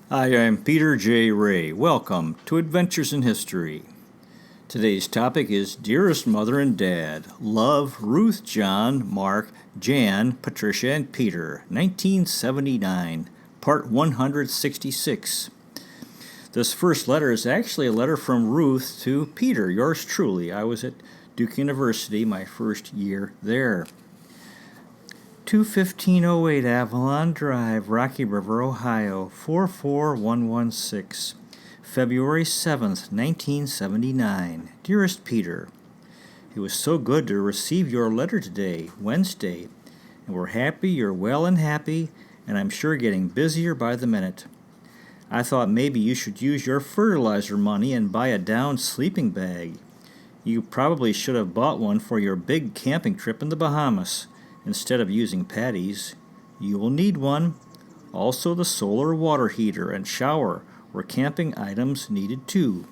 Hi, I'm Peter J. Ray. Welcome to Adventures in History. Today's topic is Dearest Mother and Dad. Love, Ruth, John, Mark, Jan, Patricia, and Peter, 1979, Part 166. This first letter is actually a letter from Ruth to Peter, yours truly. I was at Duke University my first year there. 21508 Avalon Drive, Rocky River, Ohio, 44116. February 7th, 1979. Dearest Peter, it was so good to receive your letter today, Wednesday, and we're happy you're well and happy, and I'm sure getting busier by the minute. I thought maybe you should use your fertilizer money and buy a down sleeping bag. You probably should have bought one for your big camping trip in the Bahamas, instead of using Patty's. You will need one. Also the solar water heater and shower were camping items needed too.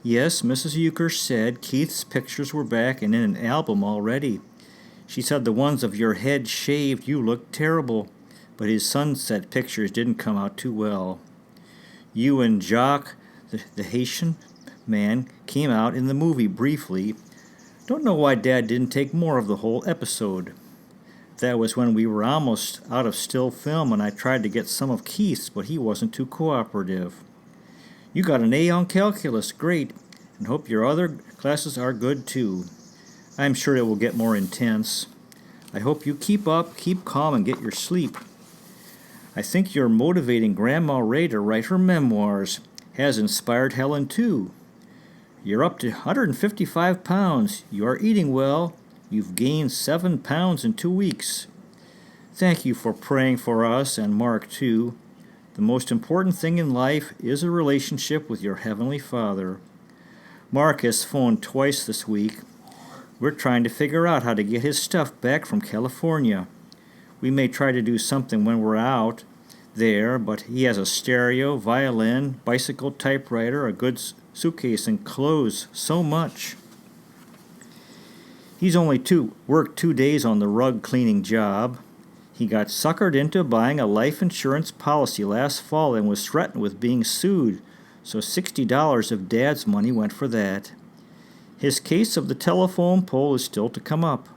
Yes, Mrs. Euchre said Keith's pictures were back and in an album already. She said the ones of your head shaved you looked terrible, but his sunset pictures didn't come out too well. You and Jacques, the Haitian man, came out in the movie briefly. Don't know why Dad didn't take more of the whole episode. That was when we were almost out of still film and I tried to get some of Keith's, but he wasn't too cooperative. You got an A on calculus, great, and hope your other classes are good too. I'm sure it will get more intense. I hope you keep up, keep calm, and get your sleep. I think you're motivating Grandma Ray to write her memoirs has inspired Helen too. You're up to 155 pounds. You are eating well. You've gained 7 pounds in 2 weeks. Thank you for praying for us and Mark too. The most important thing in life is a relationship with your Heavenly Father. Mark has phoned twice this week. We're trying to figure out how to get his stuff back from California. We may try to do something when we're out there, but he has a stereo, violin, bicycle, typewriter, a good suitcase, and clothes. So much. He's only worked 2 days on the rug cleaning job. He got suckered into buying a life insurance policy last fall and was threatened with being sued, so $60 of Dad's money went for that. His case of the telephone pole is still to come up.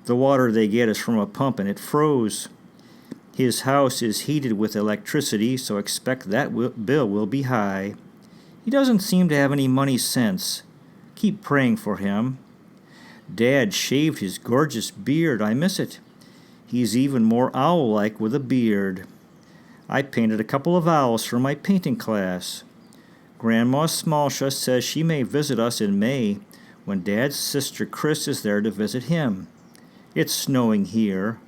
The water they get is from a pump and it froze. His house is heated with electricity, so expect that bill will be high. He doesn't seem to have any money sense. Keep praying for him. Dad shaved his gorgeous beard. I miss it. He's even more owl-like with a beard. I painted a couple of owls for my painting class. Grandma Smalsha says she may visit us in May when Dad's sister Chris is there to visit him. It's snowing here.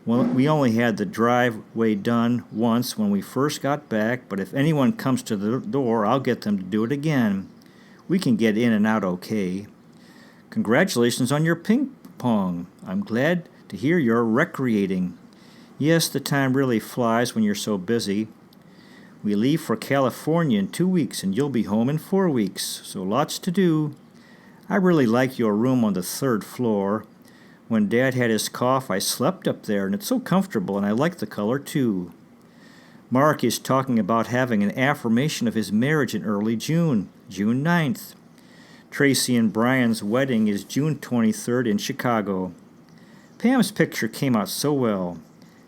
Well, we only had the driveway done once when we first got back, but if anyone comes to the door, I'll get them to do it again. We can get in and out okay. Congratulations on your ping pong. I'm glad to hear you're recreating. Yes, the time really flies when you're so busy. We leave for California in 2 weeks and you'll be home in 4 weeks, so lots to do. I really like your room on the 3rd floor. When Dad had his cough, I slept up there and it's so comfortable and I like the color too. Mark is talking about having an affirmation of his marriage in early June, June 9th. Tracy and Brian's wedding is June 23rd in Chicago. Pam's picture came out so well.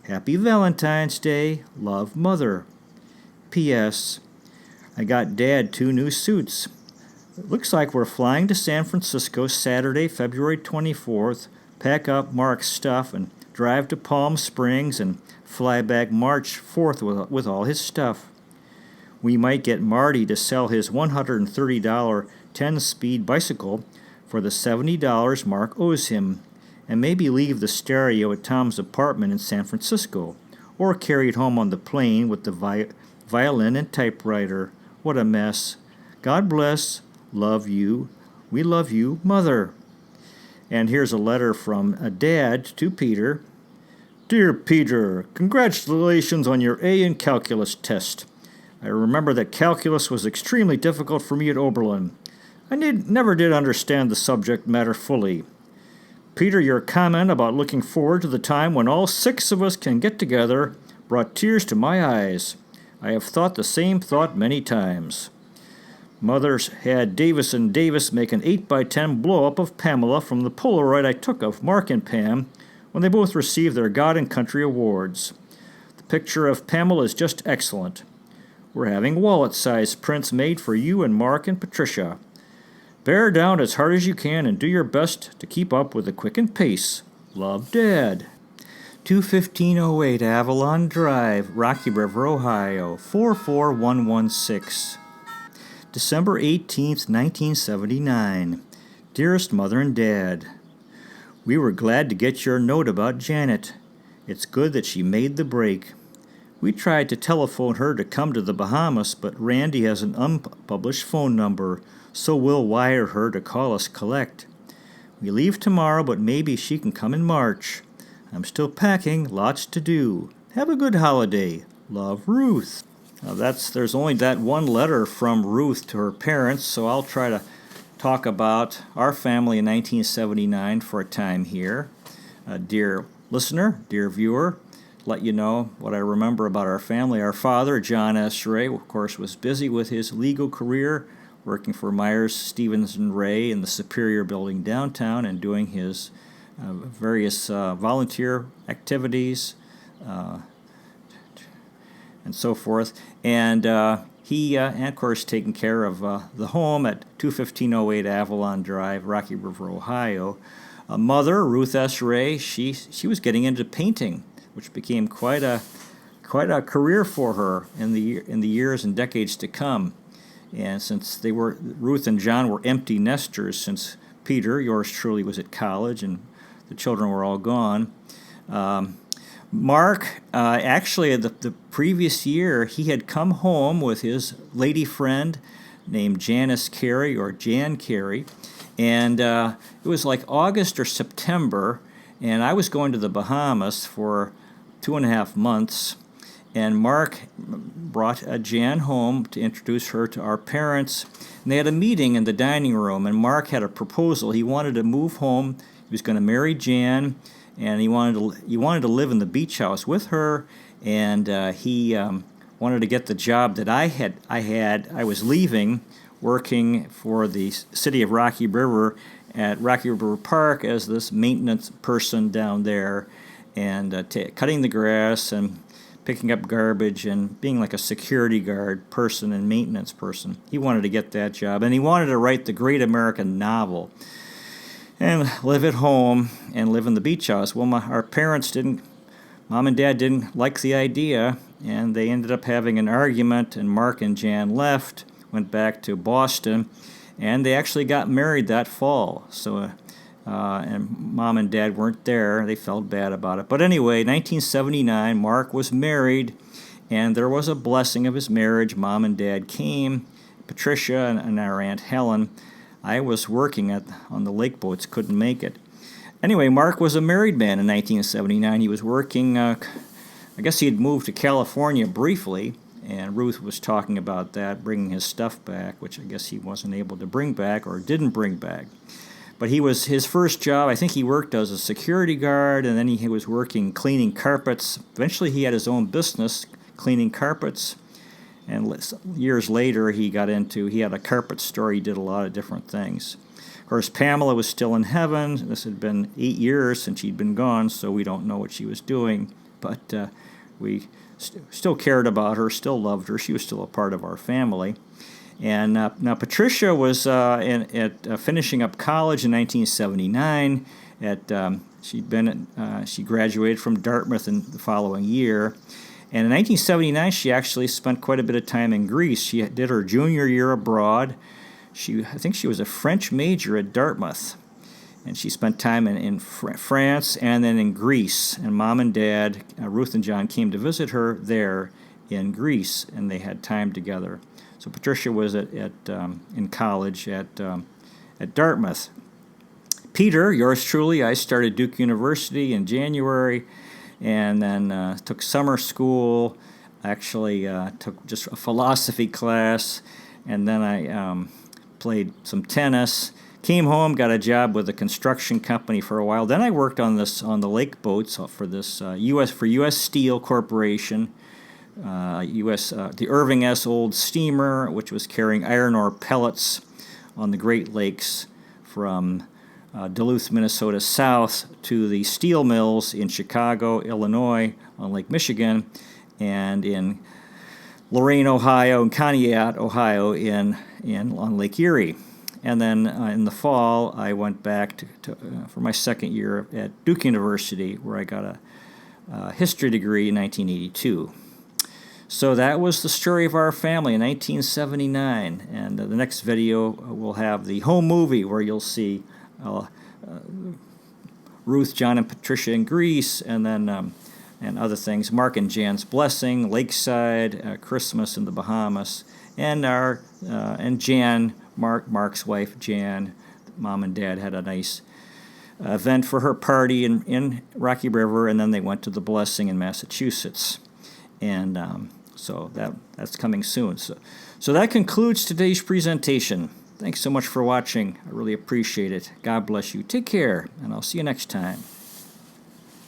Happy Valentine's Day. Love, Mother. P.S. I got Dad 2 new suits. It looks like we're flying to San Francisco Saturday, February 24th, pack up Mark's stuff and drive to Palm Springs and fly back March 4th with all his stuff. We might get Marty to sell his $130 10-speed bicycle for the $70 Mark owes him, and maybe leave the stereo at Tom's apartment in San Francisco, or carry it home on the plane with the violin and typewriter. What a mess. God bless. Love you. We love you, Mother. And here's a letter from a Dad to Peter. Dear Peter, congratulations on your A in calculus test. I remember that calculus was extremely difficult for me at Oberlin. I never did understand the subject matter fully. Peter, your comment about looking forward to the time when all 6 of us can get together brought tears to my eyes. I have thought the same thought many times. Mother's had Davis and Davis make an 8x10 blow-up of Pamela from the Polaroid I took of Mark and Pam when they both received their God and Country awards. The picture of Pamela is just excellent. We're having wallet-sized prints made for you and Mark and Patricia. Bear down as hard as you can and do your best to keep up with the quickened pace. Love, Dad. 21508 Avalon Drive, Rocky River, Ohio, 44116. December 18th, 1979. Dearest Mother and Dad, we were glad to get your note about Janet. It's good that she made the break. We tried to telephone her to come to the Bahamas, but Randy has an unpublished phone number, so we'll wire her to call us collect. We leave tomorrow, but maybe she can come in March. I'm still packing, lots to do. Have a good holiday. Love, Ruth. Now there's only that one letter from Ruth to her parents, so I'll try to talk about our family in 1979 for a time here. Dear listener, dear viewer, let you know what I remember about our family. Our father, John S. Ray, of course, was busy with his legal career, working for Myers, Stevens, and Ray in the Superior Building downtown and doing his various volunteer activities and so forth. And he, of course, taking care of the home at 21508 Avalon Drive, Rocky River, Ohio. Mother, Ruth S. Ray, she was getting into painting, which became quite a career for her in the years and decades to come. And since Ruth and John were empty nesters, since Peter, yours truly, was at college and the children were all gone. Mark, actually, the previous year, he had come home with his lady friend named Janice Carey, or Jan Carey, and it was like August or September, and I was going to the Bahamas for 2.5 months, and Mark brought Jan home to introduce her to our parents, and they had a meeting in the dining room, and Mark had a proposal. He wanted to move home. He was going to marry Jan, and he wanted to live in the beach house with her, and he wanted to get the job that I was leaving, working for the city of Rocky River at Rocky River Park as this maintenance person down there, and cutting the grass and picking up garbage and being like a security guard person and maintenance person. He wanted to get that job, and he wanted to write the great American novel and live at home and live in the beach house. Well, our parents Mom and Dad didn't like the idea, and they ended up having an argument, and Mark and Jan left, went back to Boston, and they actually got married that fall. So, and Mom and Dad weren't there. They felt bad about it. But anyway, 1979, Mark was married, and there was a blessing of his marriage. Mom and Dad came, Patricia and our Aunt Helen. I was working on the lake boats, couldn't make it. Anyway, Mark was a married man in 1979. He was working, I guess he had moved to California briefly, and Ruth was talking about that, bringing his stuff back, which I guess he wasn't able to bring back or didn't bring back. But his first job, I think he worked as a security guard, and then he was working cleaning carpets. Eventually he had his own business cleaning carpets. And years later, he had a carpet store. He did a lot of different things. Of course, Pamela was still in heaven. This had been 8 years since she'd been gone, so we don't know what she was doing. But we still cared about her, still loved her. She was still a part of our family. And now Patricia was finishing up college in 1979. She graduated from Dartmouth in the following year. And in 1979, she actually spent quite a bit of time in Greece. She did her junior year abroad. I think she was a French major at Dartmouth. And she spent time in France and then in Greece. And Mom and Dad, Ruth and John, came to visit her there in Greece, and they had time together. So Patricia was in college at Dartmouth. Peter, yours truly, I started Duke University in January, and then took summer school. Actually took just a philosophy class, and then I played some tennis. Came home, got a job with a construction company for a while. Then I worked on the lake boats for this U.S. Steel Corporation, the Irving S. Old steamer, which was carrying iron ore pellets on the Great Lakes from Duluth, Minnesota south to the steel mills in Chicago, Illinois on Lake Michigan, and in Lorain, Ohio, and Conneaut, Ohio on Lake Erie. And then in the fall, I went back for my second year at Duke University, where I got a history degree in 1982. So that was the story of our family in 1979. And the next video will have the home movie, where you'll see Ruth, John, and Patricia in Greece, and then and other things. Mark and Jan's blessing, Lakeside, Christmas in the Bahamas, and Jan, Mark's wife, Jan. Mom and Dad had a nice event for her party in Rocky River, and then they went to the blessing in Massachusetts, and so that's coming soon. So that concludes today's presentation. Thanks so much for watching. I really appreciate it. God bless you. Take care, and I'll see you next time.